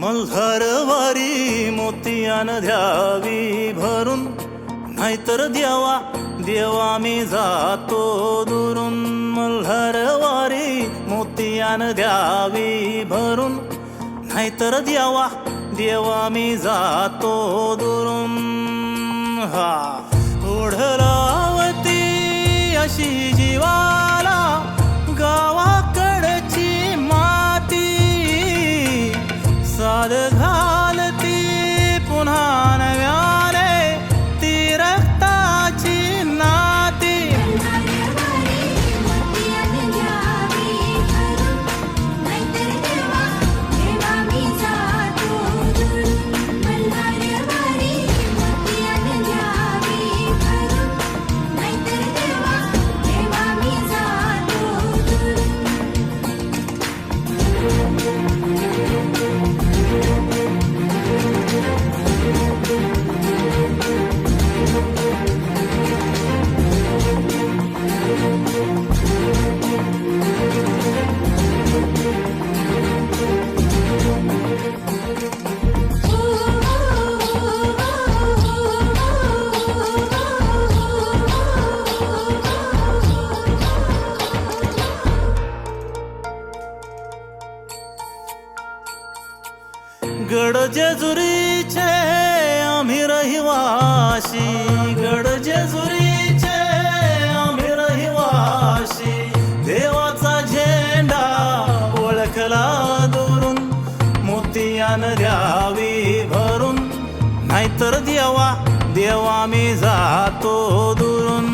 मल्हारवारी मोतियान द्यावी भरून, नाहीतर देवा देवा मी जातो दुरून. मल्हारवारी मोतियान द्यावी भरून, नाहीतर देवा देवा मी जातो दुरून. हा ओढलावती अशी जीवाला गावाकडची माती, साद घालती पुन्हा नव्याने ती रक्ताची नाती. गड जेजुरीचे आम्ही रहिवाशी, गड जेजुरीचे आम्ही रहिवाशी. देवाचा झेंडा ओळखला दुरून, मोतियान द्यावी भरून, नाहीतर देवा देवा मी जातो दुरून.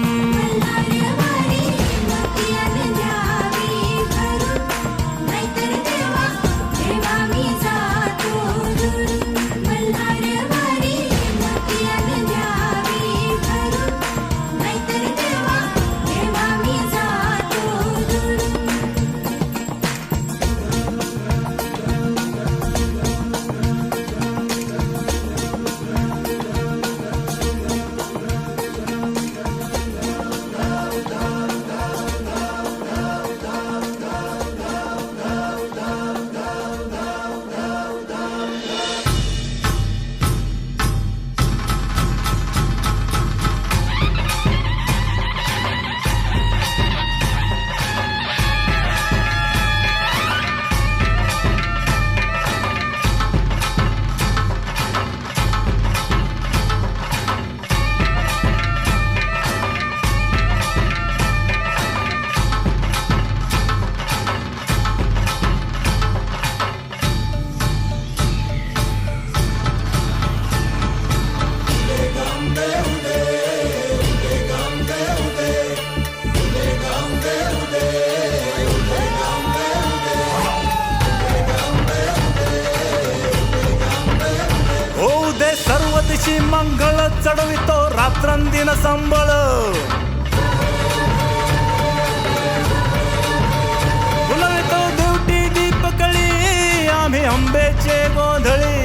सर्वदिशी मंगळ चढवितो रात्रंदिन संबळ. फुलवितो देवटी दीपकळी आम्ही अंबेचे गोंधळी,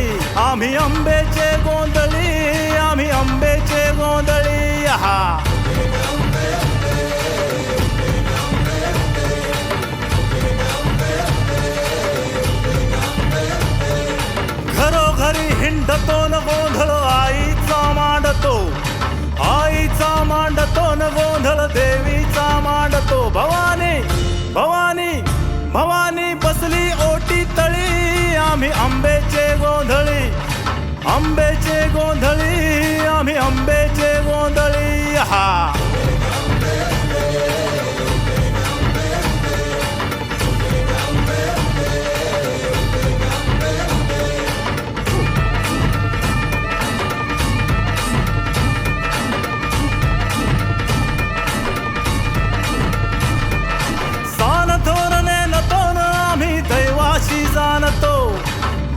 आम्ही अंबेचे गोंधळी, आम्ही अंबेचे गोंधळी. हा घरोघरी हिंडतो न गोंधळ आईचा मांडतो, आईचा मांडतो न गोंधळ देवीचा मांडतो. भवानी भवानी भवानी बसली ओटी तळी, आम्ही अंबेचे गोंधळी, अंबेचे गोंधळी, आम्ही अंबेचे गोंधळी. हा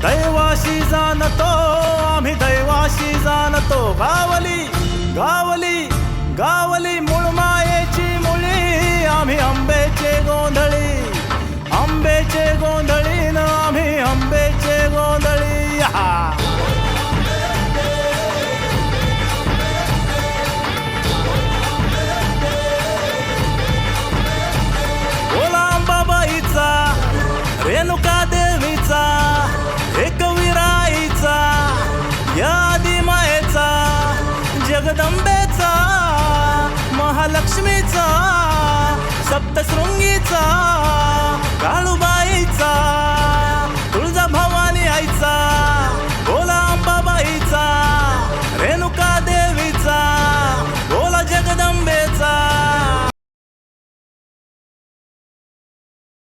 दैवाशी जाणतो आम्ही दैवाशी जाणतो. गावली गावली गावली मुळमायेची मुळी, आम्ही अंबेचे गोंधळी, अंबेचे गोंधळी न आम्ही अंबेचे गोंधळी. हा रेणुका देवीचा एक विरा जगदंबेचा महालक्ष्मीचा सप्तशृंगीचा